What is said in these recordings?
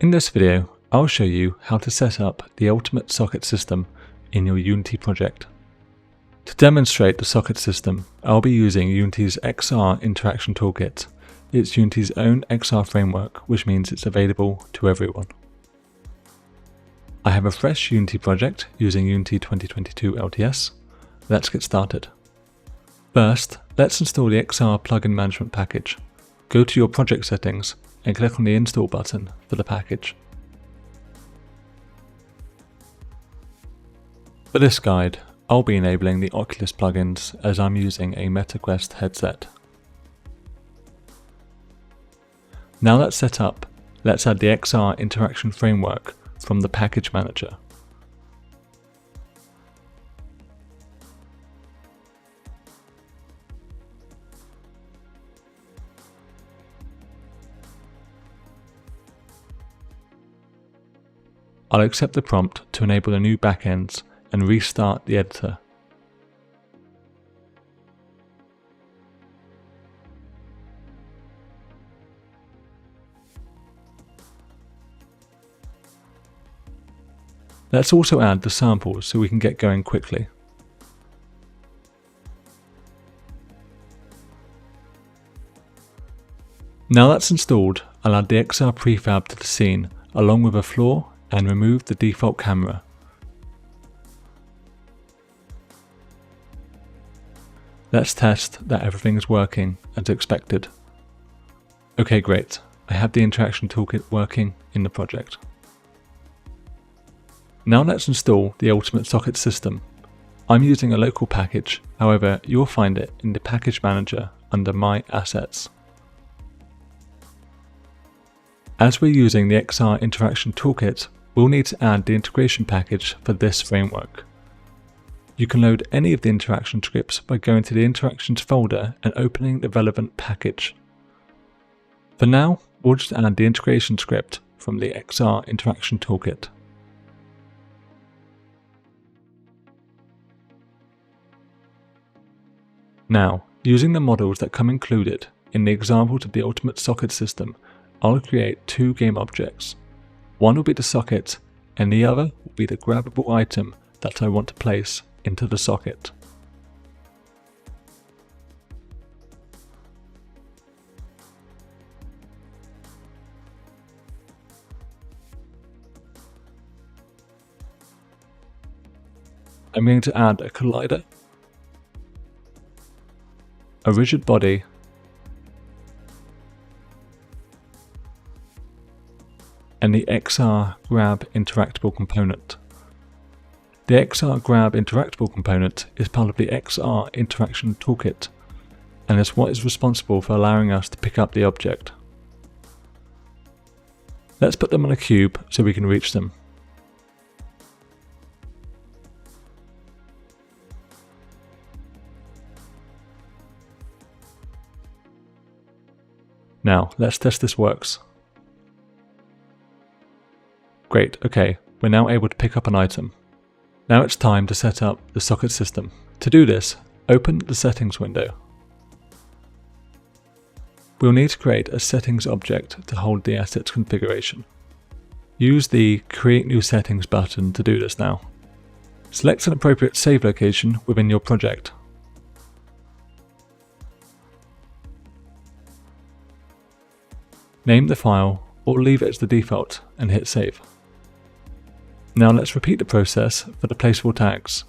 In this video, I'll show you how to set up the ultimate socket system in your Unity project. To demonstrate the socket system, I'll be using Unity's XR Interaction Toolkit. It's Unity's own XR framework, which means it's available to everyone. I have a fresh Unity project using Unity 2022 LTS. Let's get started. First, let's install the XR plugin management package. Go to your project settings and click on the install button for the package. For this guide, I'll be enabling the Oculus plugins as I'm using a MetaQuest headset. Now that's set up, let's add the XR interaction framework from the package manager. I'll accept the prompt to enable the new backends and restart the editor. Let's also add the samples so we can get going quickly. Now that's installed, I'll add the XR prefab to the scene along with a floor and remove the default camera. Let's test that everything is working as expected. Okay, great. I have the interaction toolkit working in the project. Now let's install the ultimate socket system. I'm using a local package, however you'll find it in the package manager under My Assets. As we're using the XR Interaction Toolkit, we'll need to add the integration package for this framework. You can load any of the interaction scripts by going to the Interactions folder and opening the relevant package. For now, we'll just add the integration script from the XR Interaction Toolkit. Now, using the models that come included in the example of the ultimate socket system, I'll create two game objects. One will be the socket and the other will be the grabbable item that I want to place into the socket. I'm going to add a collider, a rigid body, and the XR Grab interactable component. The XR Grab interactable component is part of the XR Interaction Toolkit, and is what is responsible for allowing us to pick up the object. Let's put them on a cube so we can reach them. Now, let's test this works. Great, okay, we're now able to pick up an item. Now it's time to set up the socket system. To do this, open the settings window. We'll need to create a settings object to hold the asset's configuration. Use the Create New Settings button to do this now. Select an appropriate save location within your project. Name the file or leave it as the default and hit save. Now let's repeat the process for the placeable tags.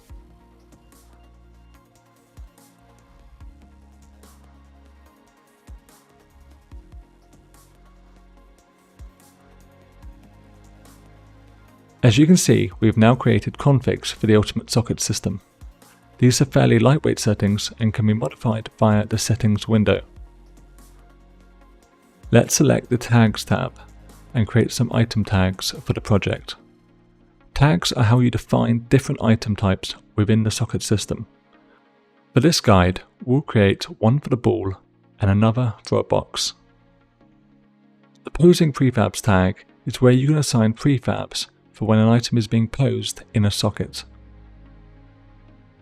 As you can see, we've now created configs for the ultimate socket system. These are fairly lightweight settings and can be modified via the settings window. Let's select the Tags tab and create some item tags for the project. Tags are how you define different item types within the socket system. For this guide, we'll create one for the ball and another for a box. The Posing Prefabs tag is where you can assign prefabs for when an item is being posed in a socket.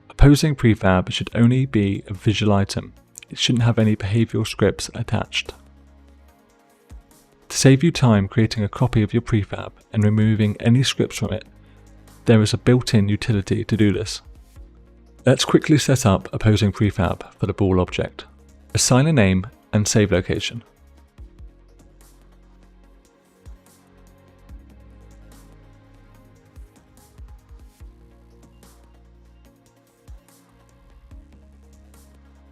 A posing prefab should only be a visual item. It shouldn't have any behavioral scripts attached. To save you time creating a copy of your prefab and removing any scripts from it, there is a built-in utility to do this. Let's quickly set up opposing prefab for the ball object. Assign a name and save location.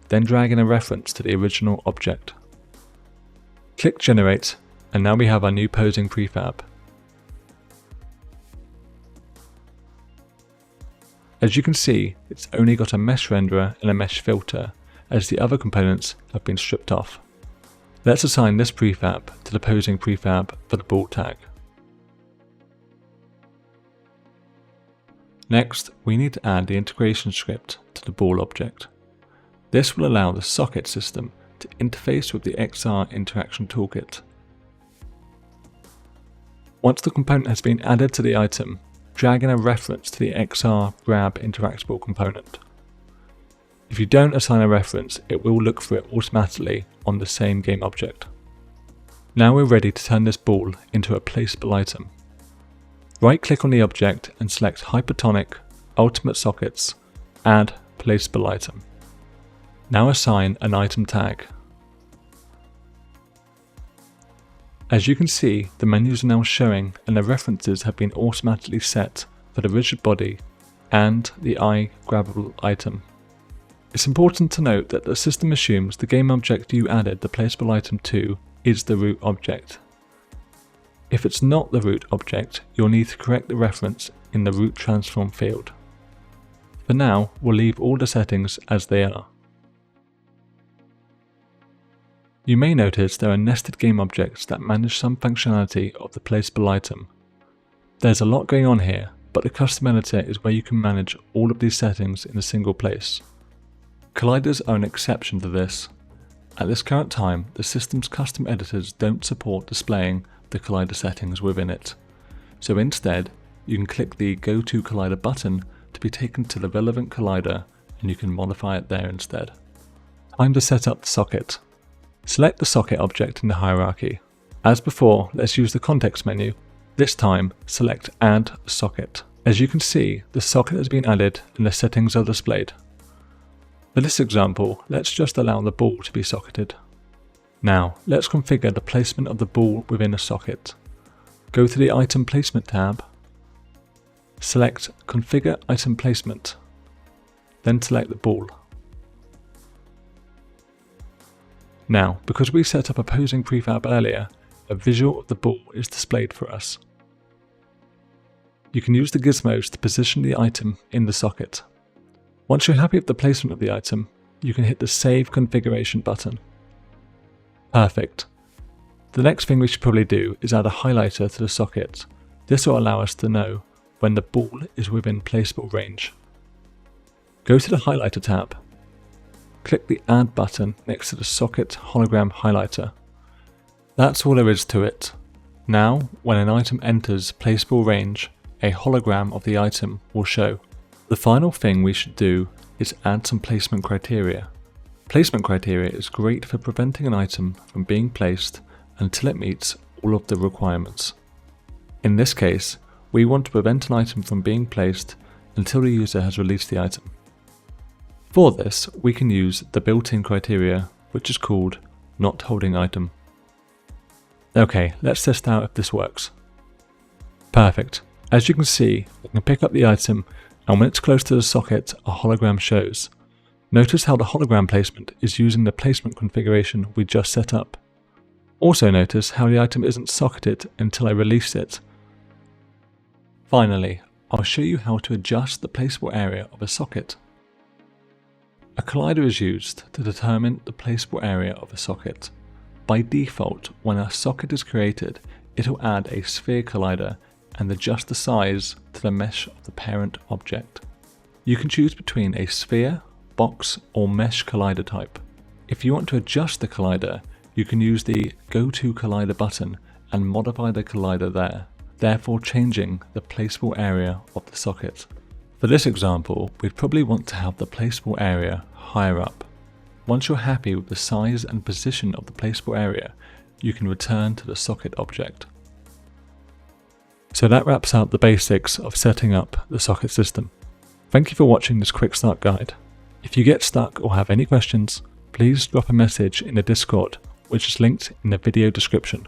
Then drag in a reference to the original object. Click Generate, and now we have our new posing prefab. As you can see, it's only got a mesh renderer and a mesh filter, as the other components have been stripped off. Let's assign this prefab to the posing prefab for the ball tag. Next, we need to add the integration script to the ball object. This will allow the socket system to interface with the XR interaction toolkit. Once the component has been added to the item, drag in a reference to the XR grab interactable component. If you don't assign a reference, it will look for it automatically on the same game object. Now we're ready to turn this ball into a placeable item. Right click on the object and select Hypertonic, Ultimate Sockets, Add Placeable Item. Now assign an item tag. As you can see, the menus are now showing and the references have been automatically set for the rigid body and the eye grabbable item. It's important to note that the system assumes the game object you added the placeable item to is the root object. If it's not the root object, you'll need to correct the reference in the root transform field. For now, we'll leave all the settings as they are. You may notice there are nested game objects that manage some functionality of the placeable item. There's a lot going on here, but the custom editor is where you can manage all of these settings in a single place. Colliders are an exception to this. At this current time, the system's custom editors don't support displaying the collider settings within it. So instead, you can click the Go to Collider button to be taken to the relevant collider, and you can modify it there instead. Time to set up the socket. Select the socket object in the hierarchy. As before, let's use the context menu. This time, select Add Socket. As you can see, the socket has been added and the settings are displayed. For this example, let's just allow the ball to be socketed. Now, let's configure the placement of the ball within a socket. Go to the Item Placement tab, select Configure Item Placement, then select the ball. Now, because we set up opposing prefab earlier, a visual of the ball is displayed for us. You can use the gizmos to position the item in the socket. Once you're happy with the placement of the item, you can hit the Save Configuration button. Perfect. The next thing we should probably do is add a highlighter to the socket. This will allow us to know when the ball is within placeable range. Go to the Highlighter tab. Click the Add button next to the socket hologram highlighter. That's all there is to it. Now, when an item enters placeable range, a hologram of the item will show. The final thing we should do is add some placement criteria. Placement criteria is great for preventing an item from being placed until it meets all of the requirements. In this case, we want to prevent an item from being placed until the user has released the item. For this, we can use the built-in criteria, which is called Not Holding Item. Okay, let's test out if this works. Perfect. As you can see, I can pick up the item, and when it's close to the socket, a hologram shows. Notice how the hologram placement is using the placement configuration we just set up. Also notice how the item isn't socketed until I release it. Finally, I'll show you how to adjust the placeable area of a socket. A collider is used to determine the placeable area of a socket. By default, when a socket is created, it will add a sphere collider and adjust the size to the mesh of the parent object. You can choose between a sphere, box, or mesh collider type. If you want to adjust the collider, you can use the Go to Collider button and modify the collider there, therefore changing the placeable area of the socket. For this example, we'd probably want to have the placeable area higher up. Once you're happy with the size and position of the placeable area, you can return to the socket object. So that wraps up the basics of setting up the socket system. Thank you for watching this quick start guide. If you get stuck or have any questions, please drop a message in the Discord, which is linked in the video description.